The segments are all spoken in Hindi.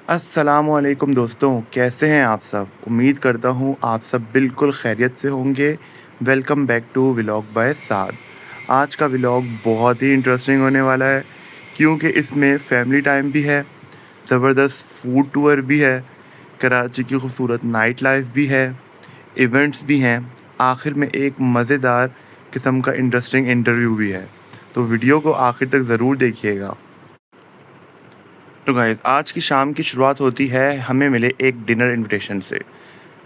अस्सलामुअलैकुम दोस्तों, कैसे हैं आप सब? उम्मीद करता हूँ आप सब बिल्कुल खैरियत से होंगे। Welcome back to vlog by Saad. आज का व्लॉग बहुत ही इंटरेस्टिंग होने वाला है क्योंकि इसमें फैमिली टाइम भी है, ज़बरदस्त फूड टूर भी है, कराची की खूबसूरत नाइट लाइफ भी है, इवेंट्स भी हैं, आखिर में एक मज़ेदार किस्म का इंटरेस्टिंग इंटरव्यू भी है। तो वीडियो को आखिर तक ज़रूर देखिएगा। तो गाइस आज की शाम की शुरुआत होती है हमें मिले एक डिनर इनविटेशन से।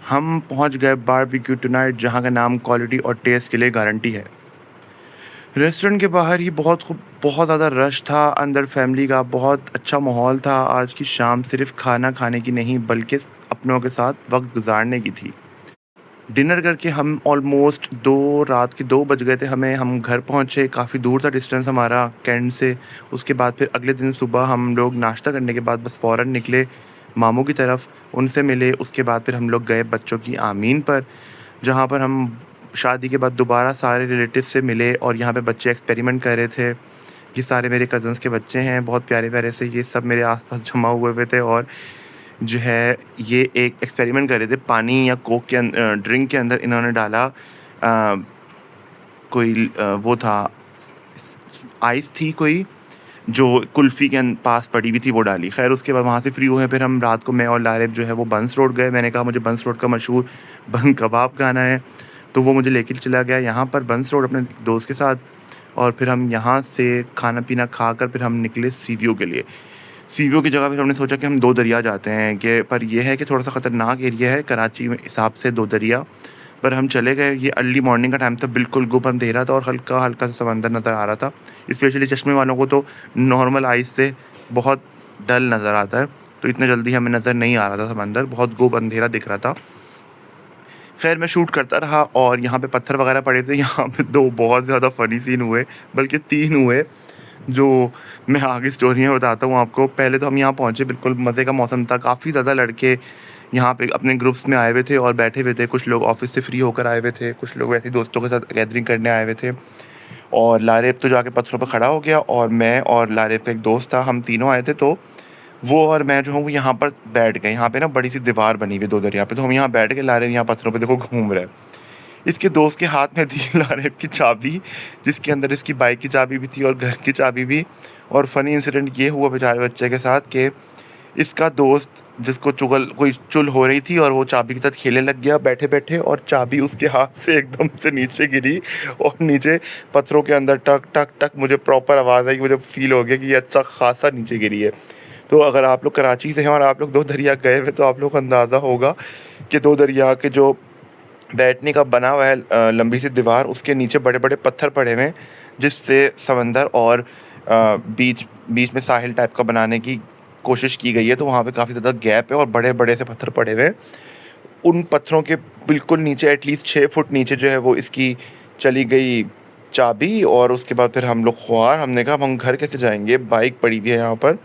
हम पहुंच गए बारबेक्यू टुनाइट, जहां का नाम क्वालिटी और टेस्ट के लिए गारंटी है। रेस्टोरेंट के बाहर ही बहुत ज़्यादा रश था, अंदर फैमिली का बहुत अच्छा माहौल था। आज की शाम सिर्फ खाना खाने की नहीं बल्कि अपनों के साथ वक्त गुजारने की थी। डिनर करके हम ऑलमोस्ट 2 रात के 2 बज गए थे हमें। हम घर पहुँचे, काफ़ी दूर था डिस्टेंस हमारा कैंट से। उसके बाद फिर अगले दिन सुबह हम लोग नाश्ता करने के बाद बस फ़ौरन निकले मामू की तरफ, उनसे मिले। उसके बाद फिर हम लोग गए बच्चों की आमीन पर, जहाँ पर हम शादी के बाद दोबारा सारे रिलेटिव से मिले और यहाँ पे बच्चे एक्सपेरिमेंट कर रहे थे। ये सारे मेरे कज़न्स के बच्चे हैं, बहुत प्यारे-प्यारे से, ये सब मेरे आस-पास जमा हुए हुए थे और जो है ये एक एक्सपेरिमेंट कर रहे थे। पानी या कोक के ड्रिंक के अंदर इन्होंने डाला वो था, आइस थी कोई जो कुल्फ़ी के पास पड़ी हुई थी, वो डाली। ख़ैर उसके बाद वहाँ से फ्री हुए फिर हम रात को मैं और लारिब जो है वो बंस रोड गए। मैंने कहा मुझे बंस रोड का मशहूर बन कबाब खाना है, तो वो मुझे लेके चला गया यहाँ पर बंस रोड अपने दोस्त के साथ। और फिर हम यहाँ से खाना-पीना खाकर फिर हम निकले सी व्यू के लिए। सी व्यू की जगह फिर हमने सोचा कि हम दो दरिया जाते हैं, कि पर ये है कि थोड़ा-सा ख़तरनाक एरिया है कराची में हिसाब से दो दरिया। पर हम चले गए, ये अर्ली मॉर्निंग का टाइम था, बिल्कुल गुप अंधेरा था और हल्का-हल्का सा समंदर नज़र आ रहा था। स्पेशली चश्मे वालों को तो नॉर्मल आइज़ से बहुत डल नज़र आता है, तो इतने जल्दी हमें नज़र नहीं आ रहा था समंदर, बहुत गुप अंधेरा दिख रहा था। ख़ैर मैं शूट करता रहा और यहाँ पे पत्थर वग़ैरह पड़े थे, यहाँ पे 2 बहुत ज़्यादा फ़नी सीन हुए, बल्कि 3 हुए, जो मैं आगे स्टोरी में बताता हूँ आपको। पहले तो हम यहाँ पहुँचे, बिल्कुल मज़े का मौसम था, काफ़ी ज़्यादा लड़के यहाँ पे अपने ग्रुप्स में आए हुए थे और बैठे हुए थे। कुछ लोग ऑफ़िस से फ्री होकर आए हुए थे, कुछ लोग वैसे ही दोस्तों के साथ गैदरिंग करने आए हुए थे। और लारिब तो जाके पत्थरों पे खड़ा हो गया और मैं और लारिब का एक दोस्त था, हम तीनों आए थे, तो वो और मैं जो हूँ वो यहाँ पर बैठ गए। यहाँ पे ना बड़ी-सी दीवार बनी हुई है दो दरिया पे, तो हम यहाँ बैठ के, लारिब यहाँ पत्थरों पे देखो घूम रहा है। इसके दोस्त के हाथ में थी लारिब की चाबी, जिसके अंदर इसकी बाइक की चाबी भी थी और घर की चाबी भी। और फ़नी इंसिडेंट ये हुआ बेचारे बच्चे के साथ कि इसका दोस्त, जिसको कोई चुल हो रही थी और वो चाबी के साथ खेलने लग गया बैठे-बैठे, और चाबी उसके हाथ से एकदम से नीचे गिरी और नीचे पत्थरों के अंदर टक, टक, टक, मुझे प्रॉपर आवाज़ आई, मुझे फ़ील हो गया कि ये अच्छा ख़ासा नीचे गिरी है। तो अगर आप लोग कराची से हैं और आप लोग दो दरिया गए हुए, तो आप लोग को अंदाज़ा होगा कि दो दरिया के जो बैठने का बना हुआ है लंबी सी दीवार, उसके नीचे बड़े-बड़े पत्थर पड़े हुए हैं, जिससे समंदर और बीच बीच में साहिल टाइप का बनाने की कोशिश की गई है। तो वहाँ पे काफ़ी ज़्यादा गैप है और बड़े-बड़े से पत्थर पड़े हुए हैं। उन पत्थरों के बिल्कुल नीचे एटलीस्ट 6 फुट नीचे जो है वो इसकी चली गई चाबी। और उसके बाद फिर हम लोग ख़ुआर, हमने कहा अब हम घर कैसे जाएँगे? बाइक पड़ी हुई है यहाँ पर।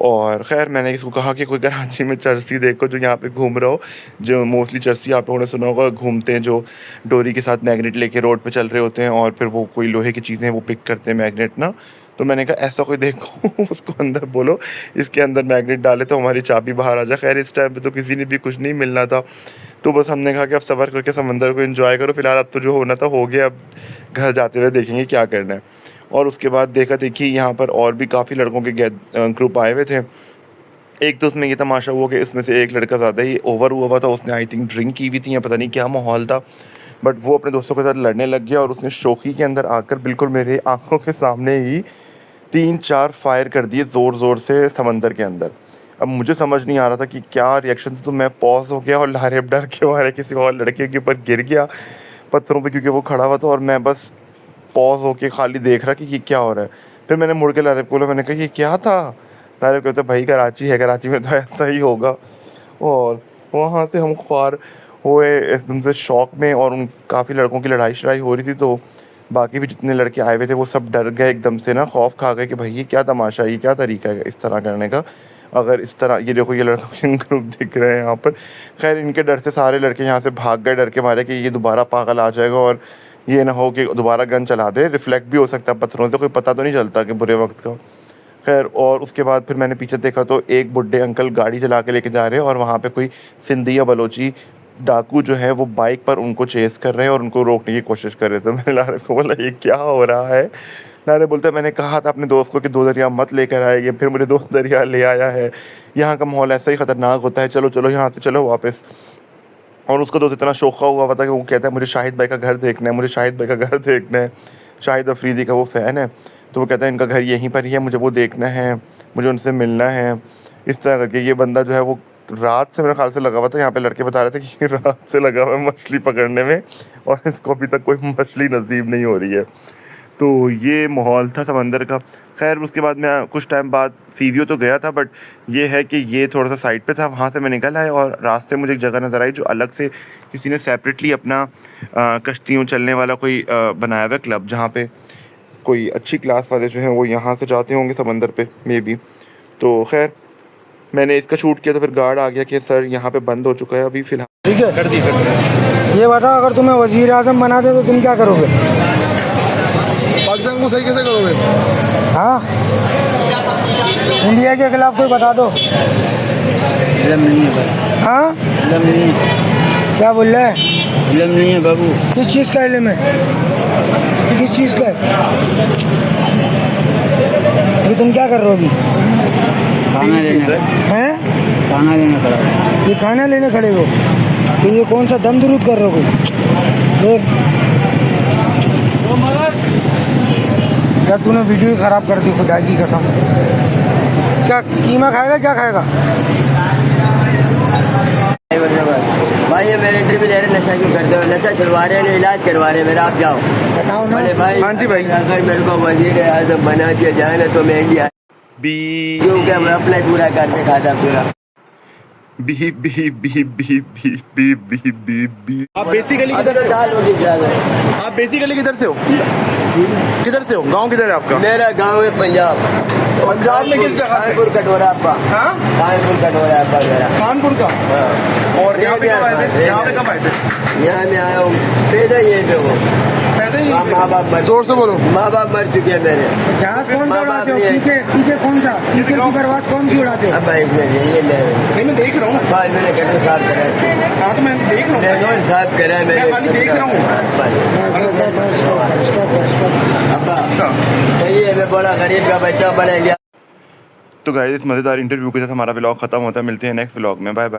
और ख़ैर मैंने इसको कहा कि कोई कराची में चरसी देखो जो यहाँ पे घूम रहा हो, जो मोस्टली चरसी आप लोगों ने सुना होगा, घूमते हैं, जो डोरी के साथ मैग्नेट लेके रोड पे चल रहे होते हैं और फिर वो कोई लोहे की चीज़ें वो पिक करते हैं मैग्नेट ना। तो मैंने कहा ऐसा कोई देखो उसको अंदर बोलो इसके अंदर मैग्नेट डाले तो हमारी चाबी बाहर आ जाए। ख़ैर इस टाइम पे तो किसी ने भी कुछ नहीं मिलना था, तो बस हमने कहा कि अब सब्र करके समंदर को एंजॉय करो, फ़िलहाल अब तो जो होना था हो गया, अब घर जाते हुए देखेंगे क्या करना है। और उसके बाद देखा-देखी यहाँ पर और भी काफ़ी लड़कों के ग्रुप आए हुए थे। एक तो उसमें ये तमाशा हुआ कि इसमें से एक लड़का ज़्यादा ही ओवर हुआ हुआ था, उसने आई थिंक ड्रिंक की हुई थी या पता नहीं क्या माहौल था, बट वो अपने दोस्तों के साथ लड़ने लग गया और उसने शोखी के अंदर आकर बिल्कुल मेरे आँखों के सामने ही 3-4 फायर कर दिए ज़ोर-ज़ोर से समंदर के अंदर। अब मुझे समझ नहीं आ रहा था कि क्या रिएक्शन, तो मैं पॉज़ हो गया और लारिब डर के मारे किसी और लड़के के ऊपर गिर गया पत्थरों पे, क्योंकि वो खड़ा हुआ था और मैं बस पॉज़ होके खाली देख रहा कि ये क्या हो रहा है। फिर मैंने मुड़ के लारिब को बोला, मैंने कहा ये क्या था? लारिब कहता भाई कराची है, कराची में तो ऐसा ही होगा। और वहाँ से हम ख़्वार हुए एकदम से शॉक में, और उन काफ़ी लड़कों की लड़ाई-शड़ाई हो रही थी, तो बाकी भी जितने लड़के आए हुए थे वो सब डर गए एकदम से ना, खौफ़ खा गए कि भाई ये क्या तमाशा है, ये क्या तरीका है इस तरह करने का। अगर इस तरह ये देखो ये लड़कों के ग्रुप दिख रहे हैं यहाँ पर। ख़ैर इनके डर से सारे लड़के यहाँ से भाग गए, डर के मारे कि ये दोबारा पागल आ जाएगा और ये ना हो कि दोबारा गन चला दे, रिफ्लेक्ट भी हो सकता है पत्थरों से, कोई पता तो नहीं चलता कि बुरे वक़्त का। खैर और उसके बाद फिर मैंने पीछे देखा तो एक बुड्ढे अंकल गाड़ी चला के लेके जा रहे हैं और वहाँ पे कोई सिंधी या बलोची डाकू जो है वो बाइक पर उनको चेस कर रहे हैं और उनको रोकने की कोशिश कर रहे थे। मैंने लारे को बोला ये क्या हो रहा है? लारे बोलता है मैंने कहा था अपने दोस्त को कि 2 दरिया मत लेकर आएंगे, फिर मुझे 2 दरिया ले आया है। यहाँ का माहौल ऐसा ही ख़तरनाक होता है, चलो चलो यहाँ से चलो वापस। और उसका दोस्त इतना शौक़ा हुआ था कि वो कहता है मुझे शाहिद भाई का घर देखना है, मुझे शाहिद भाई का घर देखना है। शाहिद अफरीदी का वो फ़ैन है, तो वो कहता है इनका घर यहीं पर ही है, मुझे वो देखना है, मुझे उनसे मिलना है। इस तरह करके ये बंदा जो है वो रात से मेरे ख्याल से लगा हुआ था। यहाँ पे लड़के बता रहे थे कि रात से लगा हुआ है मछली पकड़ने में और इसको अभी तक कोई मछली नसीब नहीं हो रही है। तो ये माहौल था समंदर का। खैर उसके बाद मैं कुछ टाइम बाद सीवियो तो गया था, बट ये है कि ये थोड़ा सा साइड पे था, वहाँ से मैं निकल आया और रास्ते में मुझे एक जगह नज़र आई जो अलग से किसी ने सेपरेटली अपना कश्तियों चलने वाला कोई बनाया हुआ क्लब, जहाँ पे कोई अच्छी क्लास वाले जो हैं वो यहाँ से जाते होंगे समंदर पे मे बी। तो खैर मैंने इसका शूट किया तो फिर गार्ड आ गया कि सर यहाँ पे बंद हो चुका है अभी फ़िलहाल। ठीक है, कर दी। ये बताओ अगर तुम्हें वज़ीर आज़म बना दे तो तुम क्या करोगे? पाकिस्तान को सही कैसे करोगे? हाँ, इंडिया के खिलाफ कोई बता दो। इल्म नहीं है भाई, हाँ, इल्म नहीं है, क्या बोल रहे हैं? इल्म नहीं है बाबू। किस चीज़ का इल्म है? किस चीज़ का है? ये तुम क्या कर रहे हो अभी? खाना लेने हैं? खाना लेने खड़ा हूँ। ये खाना लेने खड़े हो तो ये कौन सा दम दुरूद कर रहे हो कोई? देख क्या तूने वीडियो ही ख़राब कर दी खुदा की कसम। क्या कीमा खाएगा, क्या खाएगा? भाई ये मेरे इंटरव्यू ले रहे, नशा क्यों करते हो? नशा छुड़वा रहे हैं, इलाज करवा रहे हैं मेरा, आप जाओ। बताओ ना। बोले भाई, हाँ जी भाई। अगर मेरे को वजीर आज़म बना दिया जाए ना तो मैं इंडिया बी क्योंकि मैं अप्लाई पूरा करके खाता पूरा। B B B B B B B B B आप बेसिकली अभी तो दाल रोटी ज्यादा है। आप बेसिकली किधर से हो? किधर से हो? गांव किधर है आपका? मेरा गाँव है पंजाब। पंजाब में किस जगह से? कानपुर कटोरा अब्बा। हाँ, कानपुर कटोरा अब्बा मेरा। कानपुर का। हाँ। और यहाँ पे कब आए थे? यहाँ पे कब आए थे? यहाँ मैं आया हूँ पैदा ये पे वो पैदा ही माँ बाप मर, जोर से बोलो। माँ बाप मर चुके हैं मेरे। जहाज कौन सा माँ उड़ाते बाप हो? नहीं है। पीके पीके कौन सा? पीके की परवाज़ कौन सी उड़ाते हो? अब भाई इसमें ये ले नहीं, मैं देख रहा हूँ। बाद मैंने गटर साफ करा है। हाँ तो मैं देख रहा हूँ। मैंने साफ करा है मैं खाली देख रहा हूँ। अब्बा अच्छा। सही है, मैं बड़ा गरीब का बच्चा बना गया। तो गाइस इस मज़ेदार इंटरव्यू के साथ हमारा व्लॉग ख़त्म होता है। मिलते हैं नेक्स्ट व्लॉग में। Bye bye.